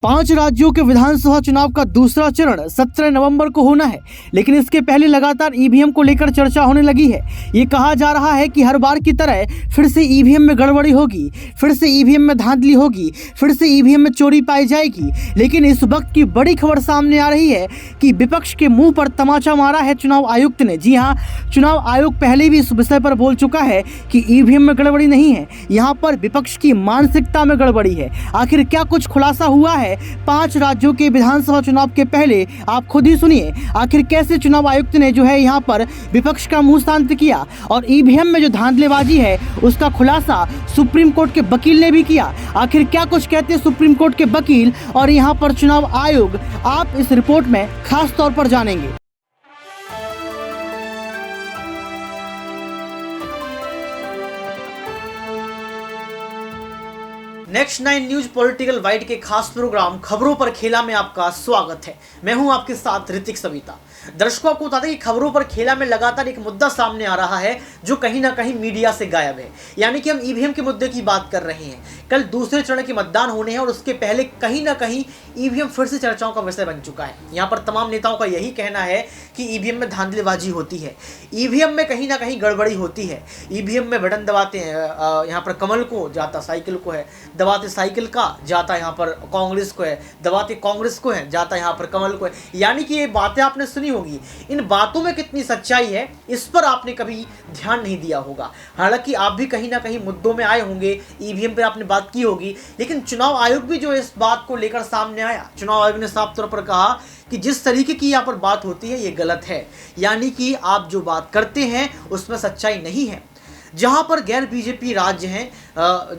5 राज्यों के विधानसभा चुनाव का दूसरा चरण 17 नवंबर को होना है, लेकिन इसके पहले लगातार ईवीएम को लेकर चर्चा होने लगी है। ये कहा जा रहा है कि हर बार की तरह फिर से ईवीएम में गड़बड़ी होगी, फिर से ईवीएम में धांधली होगी, फिर से ईवीएम में चोरी पाई जाएगी। लेकिन इस वक्त की बड़ी खबर सामने आ रही है कि विपक्ष के मुंह पर तमाचा मारा है चुनाव आयुक्त ने। जी हाँ, चुनाव आयोग पहले भी इस विषय पर बोल चुका है कि ईवीएम में गड़बड़ी नहीं है, यहाँ पर विपक्ष की मानसिकता में गड़बड़ी है। आखिर क्या कुछ खुलासा हुआ है 5 राज्यों के विधानसभा चुनाव के पहले, आप खुद ही सुनिए। आखिर कैसे चुनाव आयुक्त ने जो है यहाँ पर विपक्ष का मुंह शांत किया और ईवीएम में जो धांधलेबाजी है उसका खुलासा सुप्रीम कोर्ट के वकील ने भी किया। आखिर क्या कुछ कहते हैं सुप्रीम कोर्ट के वकील और यहाँ पर चुनाव आयोग, आप इस रिपोर्ट में खास तौर पर जानेंगे। नेक्स्ट 9 न्यूज पॉलिटिकल वाइड के खास प्रोग्राम खबरों पर खेला में आपका स्वागत है। मैं हूं आपके साथ ऋतिक सविता। दर्शकों को बता दें कि खबरों पर खेला में लगातार एक मुद्दा सामने आ रहा है जो कहीं ना कहीं मीडिया से गायब है, यानी कि हम ईवीएम के मुद्दे की बात कर रहे हैं। कल दूसरे चरण के मतदान होने हैं और उसके पहले कहीं ना कहीं ईवीएम फिर से चर्चाओं का विषय बन चुका है। यहाँ पर तमाम नेताओं का यही कहना है कि ईवीएम में धांधलेबाजी होती है, ईवीएम में कहीं ना कहीं गड़बड़ी होती है। ईवीएम में बटन दबाते हैं, यहाँ पर कमल को जाता साइकिल को है, दबाते साइकिल का जाता यहाँ पर कांग्रेस को है, दबाते कांग्रेस को है जाता यहाँ पर कमल को है। यानी कि ये बातें आपने सुनी होगी, इन बातों में कितनी सच्चाई है इस पर आपने कभी ध्यान नहीं दिया होगा। हालांकि आप भी कहीं ना कहीं मुद्दों में आए होंगे, ईवीएम पर आपने बात की होगी, लेकिन चुनाव आयोग भी जो इस बात को लेकर सामने आया, चुनाव आयोग ने साफ तौर पर कहा कि जिस तरीके की यहाँ पर बात होती है ये गलत है, यानी कि आप जो बात करते हैं उसमें सच्चाई नहीं है। जहां पर गैर बीजेपी राज्य हैं,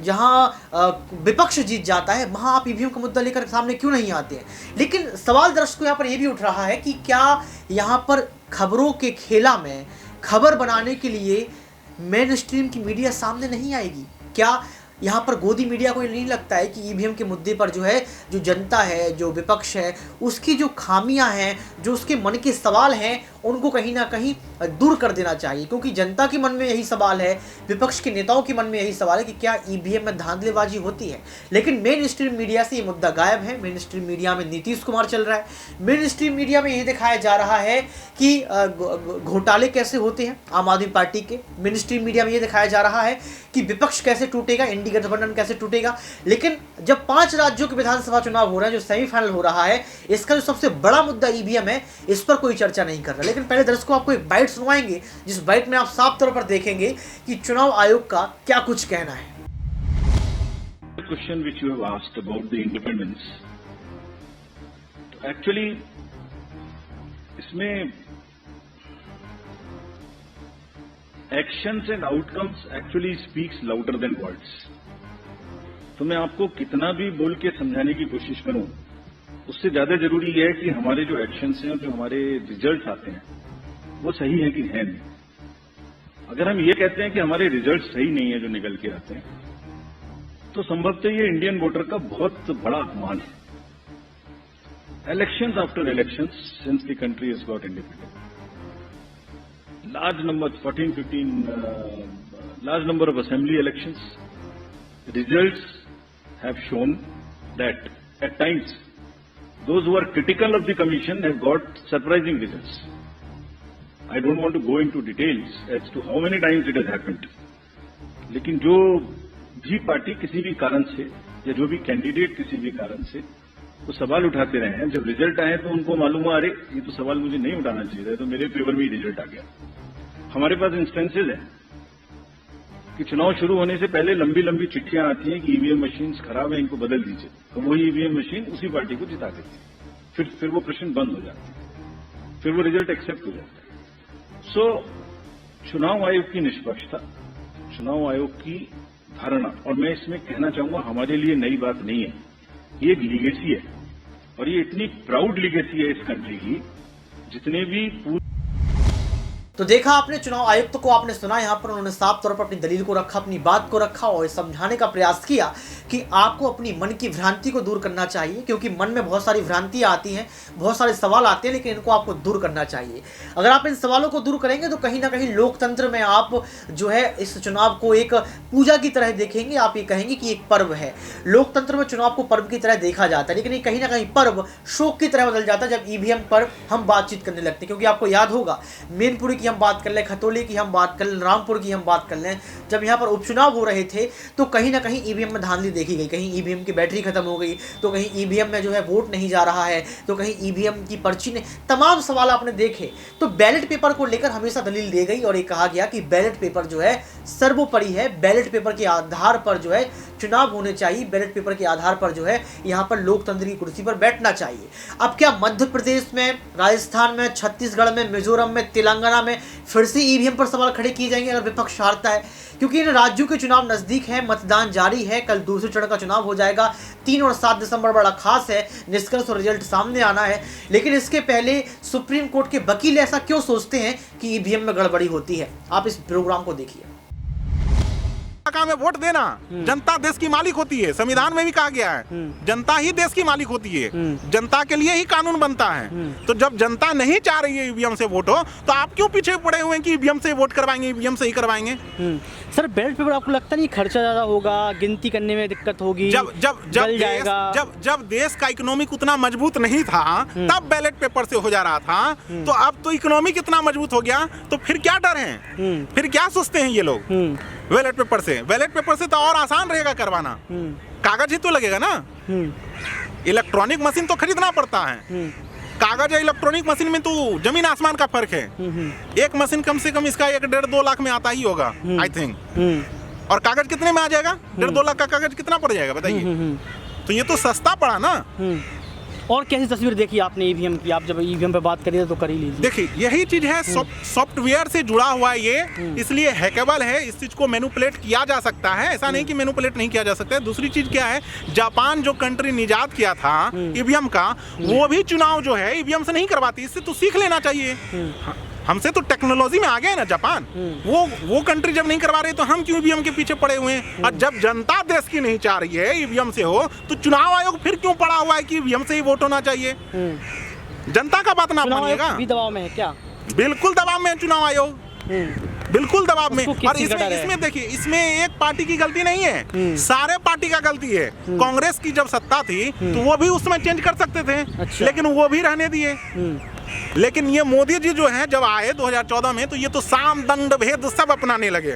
जहां विपक्ष जीत जाता है, वहां आप ईवीएम का मुद्दा लेकर सामने क्यों नहीं आते हैं। लेकिन सवाल दर्शकों यहाँ पर यह भी उठ रहा है कि क्या यहाँ पर खबरों के खेला में खबर बनाने के लिए मेन स्ट्रीम की मीडिया सामने नहीं आएगी? क्या यहाँ पर गोदी मीडिया को ये नहीं लगता है कि ईवीएम के मुद्दे पर जो है, जो जनता है, जो विपक्ष है, उसकी जो खामियां हैं, जो उसके मन के सवाल हैं, उनको कहीं ना कहीं दूर कर देना चाहिए? क्योंकि जनता के मन में यही सवाल है, विपक्ष के नेताओं के मन में यही सवाल है कि क्या ईवीएम में धांधलेबाजी होती है। लेकिन मेन स्ट्रीम मीडिया से ये मुद्दा गायब है। मेन स्ट्रीम मीडिया में नीतीश कुमार चल रहा है, मेन स्ट्रीम मीडिया में यही दिखाया जा रहा है कि घोटाले कैसे होते हैं आम आदमी पार्टी के। मेन स्ट्रीम मीडिया में ये दिखाया जा रहा है कि विपक्ष कैसे टूटेगा, इंडी गठबंधन कैसे टूटेगा। लेकिन जब 5 राज्यों के विधानसभा चुनाव हो रहे हैं, जो सेमीफाइनल हो रहा है, इसका जो सबसे बड़ा मुद्दा ईवीएम है, इस पर कोई चर्चा नहीं कर रहा। लेकिन पहले दर्शकों आपको एक बाइट सुनवाएंगे, जिस बाइट में आप साफ तौर पर देखेंगे कि चुनाव आयोग का क्या कुछ कहना है। Question which you have asked about the independence, actually इसमें actions and outcomes actually speaks louder than words। तो मैं आपको कितना भी बोल के समझाने की कोशिश करूं, उससे ज्यादा जरूरी है कि हमारे जो एक्शंस हैं, जो हमारे रिजल्ट्स आते हैं, वो सही है कि है नहीं। अगर हम ये कहते हैं कि हमारे रिजल्ट सही नहीं है जो निकल के आते हैं, तो संभवतः ये इंडियन वोटर का बहुत बड़ा अपमान है। Elections after elections since the country has got independent, large number 14-15 large number of assembly elections, results have shown that at times those who are critical of the commission have got surprising results। I don't want to go into details as to how many times it has happened, लेकिन जो भी party किसी भी कारण से या जो भी कैंडिडेट किसी भी कारण से वो सवाल उठाते रहे हैं, जब रिजल्ट आए तो उनको मालूम हुआ, अरे ये तो सवाल मुझे नहीं उठाना चाहिए था, तो मेरे फेवर में ही रिजल्ट आ गया। हमारे पास इंस्टेंसेज हैं कि चुनाव शुरू होने से पहले लंबी लंबी चिट्ठियां आती हैं कि ईवीएम मशीन्स खराब है, इनको बदल दीजिए, तो वही ईवीएम मशीन उसी पार्टी को जिता देती है। फिर वो प्रश्न बंद हो जाते हैं, फिर वो रिजल्ट एक्सेप्ट हो जाता है। सो चुनाव आयोग की निष्पक्षता, चुनाव आयोग की धारणा, और मैं इसमें कहना चाहूंगा हमारे लिए नई बात नहीं है, ये एक लीगेसी है और ये इतनी प्राउड लीगेसी है इस कंट्री की, जितने भी तो देखा आपने, चुनाव आयुक्त को आपने सुना, यहाँ पर उन्होंने साफ तौर पर अपनी दलील को रखा, अपनी बात को रखा और समझाने का प्रयास किया कि आपको अपनी मन की भ्रांति को दूर करना चाहिए, क्योंकि मन में बहुत सारी भ्रांतियाँ आती हैं, बहुत सारे सवाल आते हैं, लेकिन इनको आपको दूर करना चाहिए। अगर आप इन सवालों को दूर करेंगे तो कहीं ना कहीं लोकतंत्र में आप जो है इस चुनाव को एक पूजा की तरह देखेंगे। आप ये कहेंगे कि एक पर्व है। लोकतंत्र में चुनाव को पर्व की तरह देखा जाता है, लेकिन ये कहीं ना कहीं पर्व शोक की तरह बदल जाता है जब ईवीएम पर हम बातचीत करने लगते हैं। क्योंकि आपको याद होगा, मैनपुरी की हम बात कर लें, खतौली की हम बात कर लें, रामपुर की हम बात कर लें, जब यहाँ पर उपचुनाव हो रहे थे तो कहीं ना कहीं ईवीएम में धांधली देखी गई। कहीं ईवीएम की बैटरी खत्म हो गई, तो कहीं ईवीएम में जो है वोट नहीं जा रहा है, तो कहीं ईवीएम की पर्ची ने, तमाम सवाल आपने देखे। तो बैलेट पेपर को लेकर हमेशा दलील दी गई और ये कहा गया कि बैलेट पेपर जो है सर्वोपरि है, बैलेट पेपर के आधार पर जो है चुनाव होने चाहिए, बैलेट पेपर के आधार पर जो है यहाँ पर लोकतंत्र की कुर्सी पर बैठना चाहिए। अब क्या मध्य प्रदेश में, राजस्थान में, छत्तीसगढ़ में, मिजोरम में, तेलंगाना में फिर से ईवीएम पर सवाल खड़े किए जाएंगे अगर विपक्ष हारता है? क्योंकि इन राज्यों के चुनाव नजदीक है, मतदान जारी है, कल दूसरे चरण का चुनाव हो जाएगा। 3 और 7 दिसंबर बड़ा खास है, निष्कर्ष और रिजल्ट सामने आना है। लेकिन इसके पहले सुप्रीम कोर्ट के वकील ऐसा क्यों सोचते हैं कि ईवीएम में गड़बड़ी होती है? आप इस प्रोग्राम को देखिए। काम है वोट देना। जनता देश की मालिक होती है, संविधान में भी कहा गया है जनता ही देश की मालिक होती है, जनता के लिए ही कानून बनता है। तो जब जनता नहीं चाह रही है ईवीएम से वोट हो, तो आप क्यों पीछे पड़े हुए हैं कि ईवीएम से वोट करवाएंगे, ईवीएम से ही करवाएंगे? सर बैलेट पेपर आपको लगता नहीं खर्चा ज्यादा होगा, गिनती करने में दिक्कत होगी? जब देश का इकोनॉमिक उतना मजबूत नहीं था तब बैलेट पेपर से हो जा रहा था, तो अब तो इकोनॉमिक इतना मजबूत हो गया, तो फिर क्या डर है? फिर क्या सोचते हैं ये लोग? बैलेट पेपर से तो और आसान रहेगा करवाना, कागज ही तो लगेगा ना। इलेक्ट्रॉनिक मशीन तो खरीदना पड़ता है, कागज या इलेक्ट्रॉनिक मशीन में तो जमीन आसमान का फर्क है। एक मशीन कम से कम इसका 1-1.5-2 लाख में आता ही होगा आई थिंक। और कागज कितने में आ जाएगा? 1.5-2 लाख का कागज कितना पड़ जाएगा बताइए? तो ये तो सस्ता पड़ा ना। और कैसी तस्वीर देखी आपने ईवीएम की? आप जब ईवीएम पे बात करिए तो कर ही लीजिए। देखिए यही चीज है, सॉफ्टवेयर से जुड़ा हुआ है ये, इसलिए हैकेबल है। इस चीज को मैनिपुलेट किया जा सकता है, ऐसा नहीं कि मैनिपुलेट नहीं किया जा सकता है। दूसरी चीज क्या है, जापान जो कंट्री निजात किया था ईवीएम का, वो भी चुनाव जो है ईवीएम से नहीं करवाती। इससे तो सीख लेना चाहिए। हमसे तो टेक्नोलॉजी में आ गया है ना जापान। वो कंट्री जब नहीं करवा रही तो हम क्यों ईवीएम के पीछे पड़े हुए हैं? और जब जनता देश की नहीं चाह रही है ईवीएम से हो, तो चुनाव आयोग फिर क्यों पड़ा हुआ है कि ईवीएम से ही वोट होना चाहिए? जनता का बात ना मानिएगा। भी दबाव में है क्या? बिल्कुल दबाव में है चुनाव आयोग, बिल्कुल दबाव में। और इसमें देखिए, इसमें एक पार्टी की गलती नहीं है, सारे पार्टी का गलती है। कांग्रेस की जब सत्ता थी तो वो भी उसमें चेंज कर सकते थे, लेकिन वो भी रहने दिए। लेकिन ये मोदी जी जो है जब आए 2014 में, तो ये तो साम दंड भेद सब अपनाने लगे।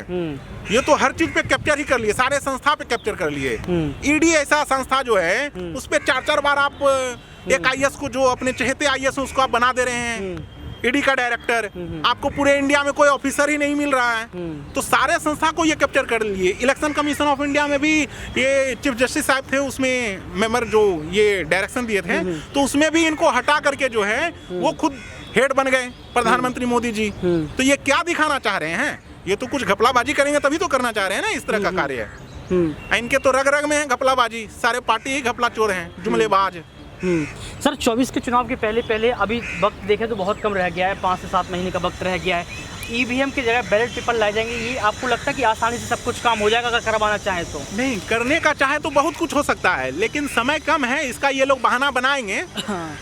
ये तो हर चीज पे कैप्चर ही कर लिए, सारे संस्था पे कैप्चर कर लिए। ईडी ऐसा संस्था जो है उस पे 4-4 बार आप एक आईएएस को, जो अपने चहेते आईएएस उसको आप बना दे रहे हैं ईडी का डायरेक्टर। आपको पूरे इंडिया में कोई ऑफिसर ही नहीं मिल रहा है, तो सारे संस्था को ये कैप्चर कर लिए। इलेक्शन कमीशन ऑफ इंडिया में भी ये चीफ जस्टिस साहब थे, उसमें मेंबर जो ये डायरेक्शन दिए थे, तो उसमें भी इनको हटा करके जो है वो खुद हेड बन गए प्रधानमंत्री मोदी जी। तो ये क्या दिखाना चाह रहे हैं? ये तो कुछ घपलाबाजी करेंगे तभी तो करना चाह रहे हैं ना इस तरह का कार्य। इनके तो रग रग में है घपलाबाजी, सारे पार्टी ही घपला चोर हैं, जुमलेबाज। सर 24 के चुनाव के पहले अभी वक्त देखें तो बहुत कम रह गया है, 5 से 7 महीने का वक्त रह गया है। ईवीएम की जगह बैलेट पेपर लाए जाएंगे, ये आपको लगता है कि आसानी से सब कुछ काम हो जाएगा अगर करवाना चाहे तो? नहीं, करने का चाहे तो बहुत कुछ हो सकता है, लेकिन समय कम है, इसका ये लोग बहाना बनाएंगे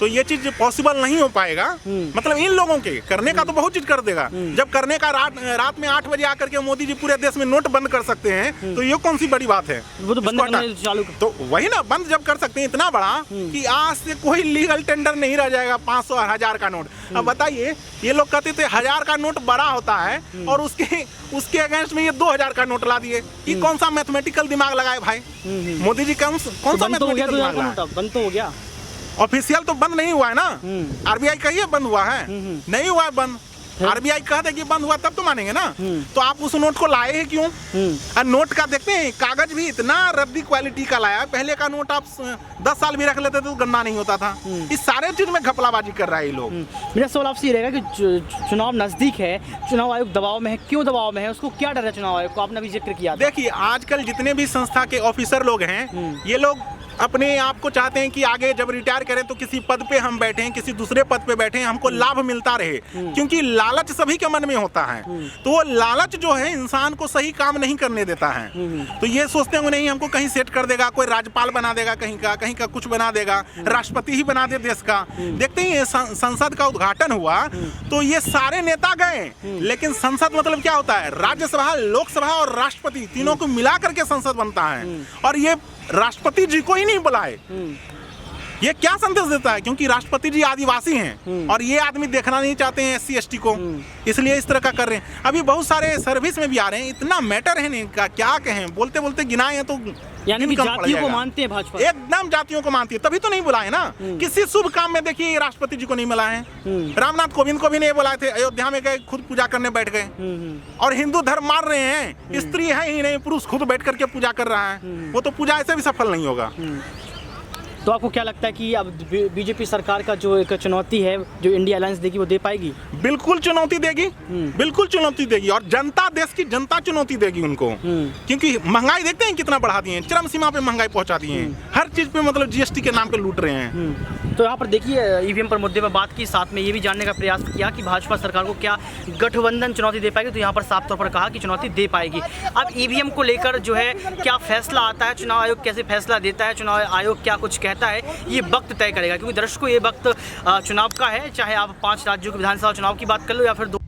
तो ये चीज पॉसिबल नहीं हो पाएगा। मतलब इन लोगों के करने का तो बहुत चीज कर देगा। जब करने का रात में 8 बजे आकर के मोदी जी पूरे देश में नोट बंद कर सकते हैं, तो ये कौन सी बड़ी बात है? वो तो बंद चालू, तो वही ना, बंद जब कर सकते हैं इतना बड़ा कि आज से कोई लीगल टेंडर नहीं रह जाएगा 500 और 1000 का नोट। अब बताइए, ये लोग कहते थे 1000 का नोट बड़ा होता है और उसके अगेंस्ट में ये 2000 का नोट ला दिए। ये कौन सा मैथमेटिकल दिमाग लगाए भाई मोदी जी? कौन सा मैथमेटिकल दिमाग लगाया? बंद तो हो गया, ऑफिशियल तो बंद नहीं हुआ है ना। आरबीआई कहिए बंद हुआ है, नहीं हुआ है बंद। आरबीआई कहते कि बंद हुआ तब तो मानेंगे ना। तो आप उस नोट को लाए हैं क्यों? और नोट का देखते हैं, कागज भी इतना रद्दी क्वालिटी का लाया। पहले का नोट आप 10 साल भी रख लेते थे तो गंदा नहीं होता था। इस सारे चीज में घपलाबाजी कर रहा है ये लोग। मेरा सवाल आपसे ये रहेगा कि चुनाव नजदीक है, चुनाव आयोग दबाव में है, क्यों दबाव में है? उसको क्या डर है चुनाव आयोग को? आपने अभी जिक्र किया। देखिए, आजकल जितने भी संस्था के ऑफिसर लोग हैं, ये लोग अपने आप को चाहते हैं कि आगे जब रिटायर करें तो किसी पद पे हम बैठें, किसी दूसरे पद पे बैठें, हमको लाभ मिलता रहे, क्योंकि लालच सभी के मन में होता है। तो वो लालच जो है इंसान को सही काम नहीं करने देता है। तो ये सोचते हैं नहीं हमको कहीं सेट कर देगा, कोई राज्यपाल बना देगा, कहीं का कुछ बना देगा, राष्ट्रपति ही बना दे देश का। देखते ही संसद का उद्घाटन हुआ तो ये सारे नेता गए, लेकिन संसद मतलब क्या होता है? राज्यसभा, लोकसभा और राष्ट्रपति तीनों को मिला करके संसद बनता है, और ये राष्ट्रपति जी को ही नहीं बुलाए। ये क्या संदेश देता है? क्योंकि राष्ट्रपति जी आदिवासी हैं और ये आदमी देखना नहीं चाहते हैं SC ST को, इसलिए इस तरह का कर रहे हैं। अभी बहुत सारे सर्विस में भी आ रहे हैं, इतना मैटर है नहीं का क्या कहें, बोलते बोलते गिनाए हैं तो यानी कि जातियों को मानते हैं भाजपा, एकदम जातियों को मानती है, तभी तो नहीं बुलाए ना। किसी शुभ काम में देखिए राष्ट्रपति जी को नहीं बुलाए हैं, रामनाथ कोविंद को भी नहीं बुलाए थे, अयोध्या में गए खुद पूजा करने बैठ गए। और हिंदू धर्म मार रहे हैं, स्त्री है ही नहीं, पुरुष खुद बैठ करके पूजा कर रहा है, वो तो पूजा ऐसे भी सफल नहीं होगा। तो आपको क्या लगता है कि अब बीजेपी सरकार का जो एक चुनौती है जो इंडिया अलायंस देगी वो दे पाएगी? बिल्कुल चुनौती देगी, बिल्कुल चुनौती देगी, और जनता, देश की जनता चुनौती देगी उनको। क्योंकि महंगाई देखते हैं कितना बढ़ा दिए हैं, चरम सीमा पे महंगाई पहुंचा दिए हैं, हर चीज पे मतलब GST के नाम पे लूट रहे हैं। तो यहाँ पर देखिए EVM पर मुद्दे पर बात की, साथ में ये भी जानने का प्रयास किया कि भाजपा सरकार को क्या गठबंधन चुनौती दे पाएगी, तो यहाँ पर साफ तौर पर कहा कि चुनौती दे पाएगी। अब EVM को लेकर जो है क्या फैसला आता है, चुनाव आयोग कैसे फैसला देता है, चुनाव आयोग क्या कुछ कहता है, ये वक्त तय करेगा। क्योंकि दर्शकों ये वक्त चुनाव का है, चाहे आप 5 राज्यों के विधानसभा चुनाव की बात कर लो या फिर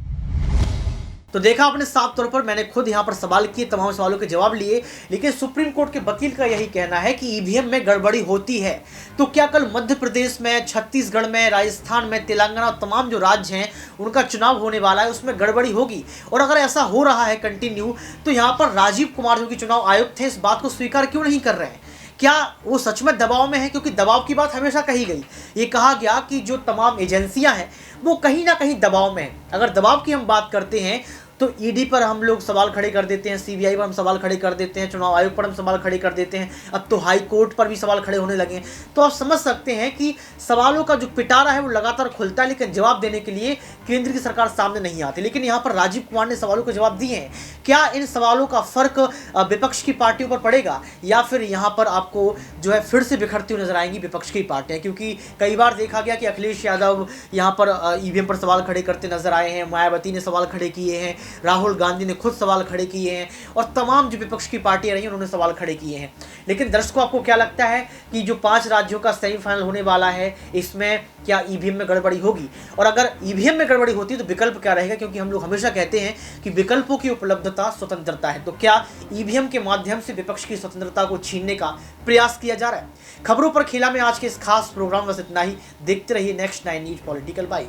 तो देखा आपने साफ तौर पर, मैंने खुद यहाँ पर सवाल किए, तमाम सवालों के जवाब लिए, लेकिन सुप्रीम कोर्ट के वकील का यही कहना है कि EVM में गड़बड़ी होती है। तो क्या कल मध्य प्रदेश में, छत्तीसगढ़ में, राजस्थान में, तेलंगाना और तमाम जो राज्य हैं उनका चुनाव होने वाला है उसमें गड़बड़ी होगी? और अगर ऐसा हो रहा है कंटिन्यू, तो यहाँ पर राजीव कुमार जो कि चुनाव आयुक्त थे इस बात को स्वीकार क्यों नहीं कर रहे हैं? क्या वो सच में दबाव में है? क्योंकि दबाव की बात हमेशा कही गई, ये कहा गया कि जो तमाम एजेंसियां हैं वो कहीं ना कहीं दबाव में हैं। अगर दबाव की हम बात करते हैं तो ईडी पर हम लोग सवाल खड़े कर देते हैं, सीबीआई पर हम सवाल खड़े कर देते हैं, चुनाव आयोग पर हम सवाल खड़े कर देते हैं, अब तो हाई कोर्ट पर भी सवाल खड़े होने लगे हैं। तो आप समझ सकते हैं कि सवालों का जो पिटारा है वो लगातार खुलता है, लेकिन जवाब देने के लिए केंद्र की सरकार सामने नहीं आती। लेकिन यहाँ पर राजीव कुमार ने सवालों के जवाब दिए हैं। क्या इन सवालों का फर्क विपक्ष की पार्टियों पर पड़ेगा, या फिर यहाँ पर आपको जो है फिर से बिखरती हुई नजर आएंगी विपक्ष की पार्टियां? क्योंकि कई बार देखा गया कि अखिलेश यादव यहाँ पर ईवीएम पर सवाल खड़े करते नजर आए हैं, मायावती ने सवाल खड़े किए हैं, राहुल गांधी ने खुद सवाल खड़े किए हैं, और तमाम जो विपक्ष की पार्टियां रही उन्होंने सवाल खड़े किए हैं। लेकिन दर्शकों, आपको क्या लगता है कि जो 5 राज्यों का सेमीफाइनल होने वाला है, इसमें क्या ईवीएम में गड़बड़ी होगी? और अगर ईवीएम में गड़बड़ी होती है तो विकल्प क्या रहेगा? क्योंकि हम लोग हमेशा कहते हैं कि विकल्पों की उपलब्धता स्वतंत्रता है। तो क्या ईवीएम के माध्यम से विपक्ष की स्वतंत्रता को छीनने का प्रयास किया जा रहा है? खबरों पर खेला में आज के इस खास प्रोग्राम बस इतना ही। देखते रहिए नेक्स्ट 9 न्यूज पॉलिटिकल बाइट।